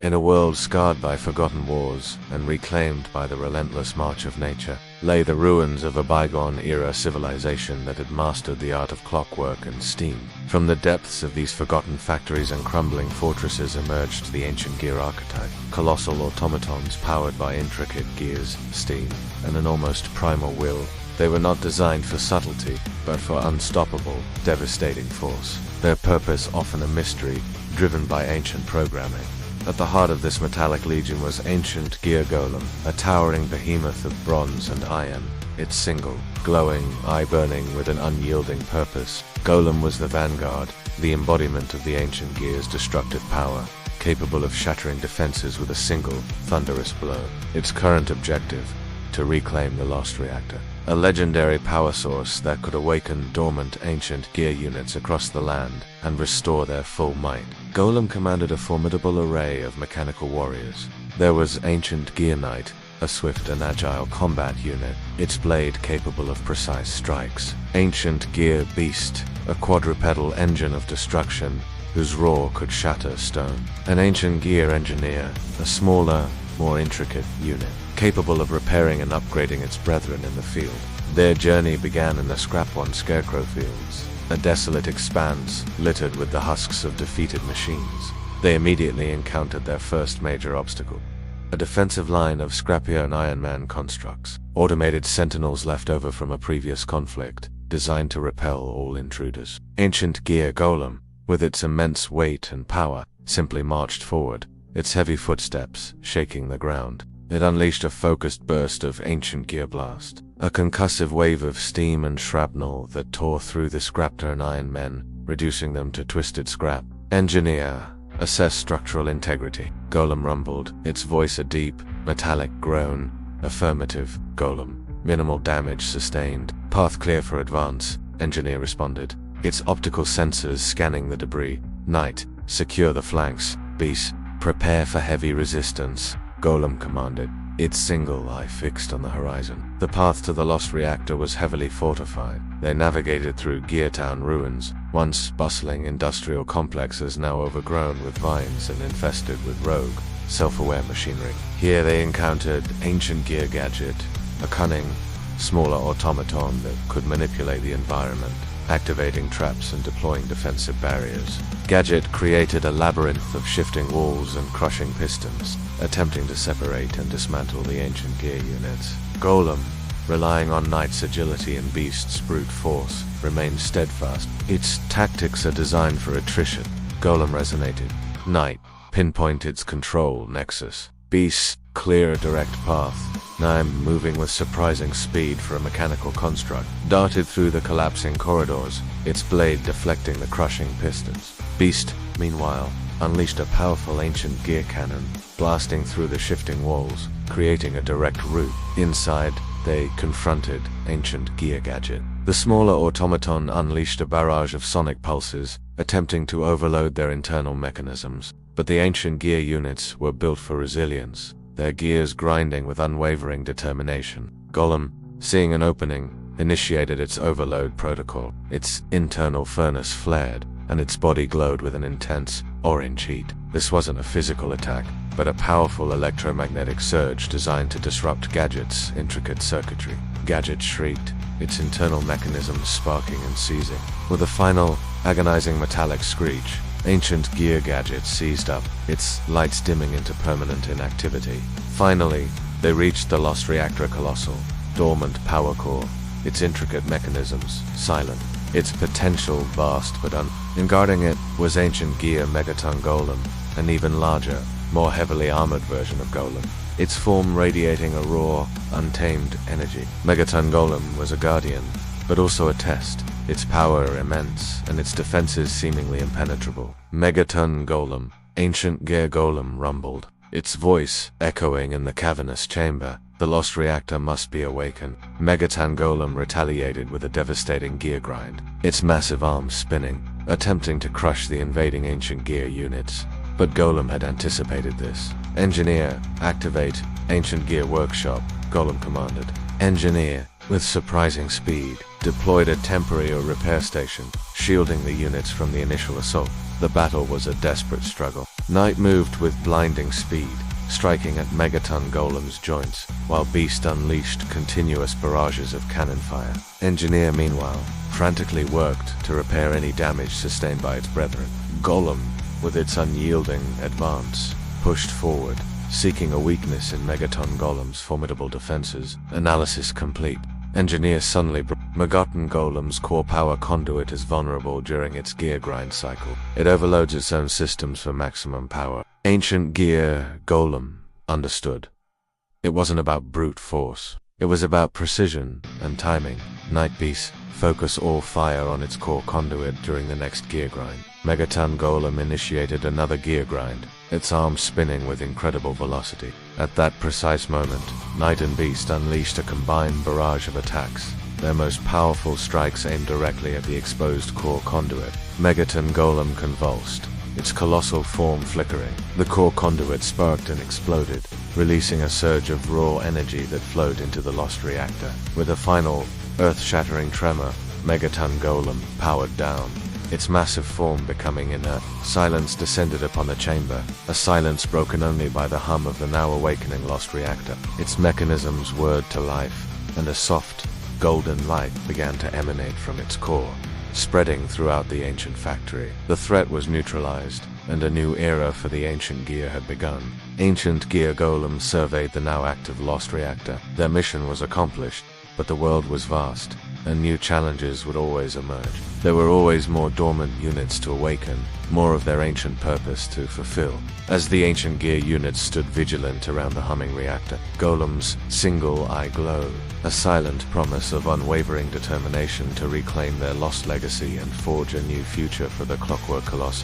In a world scarred by forgotten wars and reclaimed by the relentless march of nature, lay the ruins of a bygone-era civilization that had mastered the art of clockwork and steam. From the depths of these forgotten factories and crumbling fortresses emerged the ancient gear archetype, colossal automatons powered by intricate gears, steam, and an almost primal will. They were not designed for subtlety, but for unstoppable, devastating force. Their purpose often a mystery, driven by ancient programming. At the heart of this metallic legion was ancient Gear Golem, a towering behemoth of bronze and iron. Its single, glowing eye burning with an unyielding purpose. Golem was the vanguard, the embodiment of the ancient gear's destructive power, capable of shattering defenses with a single, thunderous blow. Its current objective: to reclaim the lost reactor. A legendary power source that could awaken dormant ancient gear units across the land and restore their full might. Golem commanded a formidable array of mechanical warriors. There was Ancient Gear Knight, a swift and agile combat unit, its blade capable of precise strikes. Ancient Gear Beast, a quadrupedal engine of destruction whose roar could shatter stone. An Ancient Gear Engineer, a smaller, more intricate unit, capable of repairing and upgrading its brethren in the field. Their journey began in the Scrap-One Scarecrow Fields, a desolate expanse littered with the husks of defeated machines. They immediately encountered their first major obstacle: a defensive line of scrappier and Iron Man constructs, automated sentinels left over from a previous conflict, designed to repel all intruders. Ancient Gear Golem, with its immense weight and power, simply marched forward, its heavy footsteps shaking the ground. It unleashed a focused burst of Ancient Gear Blast, a concussive wave of steam and shrapnel that tore through the Scraptor and Iron Men, reducing them to twisted scrap. Engineer, assess structural integrity. Golem rumbled, its voice a deep, metallic groan. Affirmative, Golem. Minimal damage sustained. Path clear for advance, Engineer responded, its optical sensors scanning the debris. Knight, secure the flanks. Beast, prepare for heavy resistance, Golem commanded, its single eye fixed on the horizon. The path to the lost reactor was heavily fortified. They navigated through Geartown ruins, once bustling industrial complexes now overgrown with vines and infested with rogue, self-aware machinery. Here they encountered Ancient Gear Gadget, a cunning, smaller automaton that could manipulate the environment, activating traps and deploying defensive barriers. Gadget created a labyrinth of shifting walls and crushing pistons, attempting to separate and dismantle the ancient gear units. Golem, relying on Knight's agility and Beast's brute force, remained steadfast. Its tactics are designed for attrition. Golem resonated. Knight, pinpoint its control nexus. Beast, clear a direct path. Naim, moving with surprising speed for a mechanical construct, darted through the collapsing corridors, its blade deflecting the crushing pistons. Beast, meanwhile, unleashed a powerful ancient gear cannon, blasting through the shifting walls, creating a direct route. Inside, they confronted Ancient Gear Gadget. The smaller automaton unleashed a barrage of sonic pulses, attempting to overload their internal mechanisms. But the ancient gear units were built for resilience, their gears grinding with unwavering determination. Golem, seeing an opening, initiated its overload protocol. Its internal furnace flared, and its body glowed with an intense, orange heat. This wasn't a physical attack, but a powerful electromagnetic surge designed to disrupt Gadget's intricate circuitry. Gadget shrieked, its internal mechanisms sparking and seizing. With a final, agonizing metallic screech, Ancient Gear Gadget seized up, its lights dimming into permanent inactivity. Finally, they reached the lost reactor colossal, dormant power core, its intricate mechanisms silent, its potential vast but in guarding it was Ancient Gear Megaton Golem, an even larger, more heavily armored version of Golem, its form radiating a raw, untamed energy. Megaton Golem was a guardian, but also a test, its power immense, and its defenses seemingly impenetrable. Megaton Golem, Ancient Gear Golem rumbled, its voice echoing in the cavernous chamber. The lost reactor must be awakened. Megaton Golem retaliated with a devastating gear grind, its massive arms spinning, attempting to crush the invading ancient gear units. But Golem had anticipated this. Engineer, activate Ancient Gear Workshop, Golem commanded. Engineer, with surprising speed, deployed a temporary repair station, shielding the units from the initial assault. The battle was a desperate struggle. Knight moved with blinding speed, striking at Megaton Golem's joints, while Beast unleashed continuous barrages of cannon fire. Engineer, meanwhile, frantically worked to repair any damage sustained by its brethren. Golem, with its unyielding advance, pushed forward, seeking a weakness in Megaton Golem's formidable defenses. Analysis complete. Engineer suddenly Megaton Golem's core power conduit is vulnerable during its gear grind cycle. It overloads its own systems for maximum power. Ancient Gear Golem understood. It wasn't about brute force. It was about precision and timing. Night Beast, focus all fire on its core conduit during the next gear grind. Megaton Golem initiated another gear grind, its arms spinning with incredible velocity. At that precise moment, Knight and Beast unleashed a combined barrage of attacks, their most powerful strikes aimed directly at the exposed core conduit. Megaton Golem convulsed, its colossal form flickering. The core conduit sparked and exploded, releasing a surge of raw energy that flowed into the lost reactor. With a final, earth-shattering tremor, Megaton Golem powered down, its massive form becoming inert. Silence descended upon the chamber, a silence broken only by the hum of the now awakening lost reactor. Its mechanisms whirred to life, and a soft, golden light began to emanate from its core, spreading throughout the ancient factory. The threat was neutralized, and a new era for the Ancient Gear had begun. Ancient Gear Golem surveyed the now active lost reactor. Their mission was accomplished, but the world was vast, and new challenges would always emerge. There were always more dormant units to awaken, more of their ancient purpose to fulfill. As the Ancient Gear units stood vigilant around the humming reactor, Golem's single eye glowed, a silent promise of unwavering determination to reclaim their lost legacy and forge a new future for the Clockwork Colossus.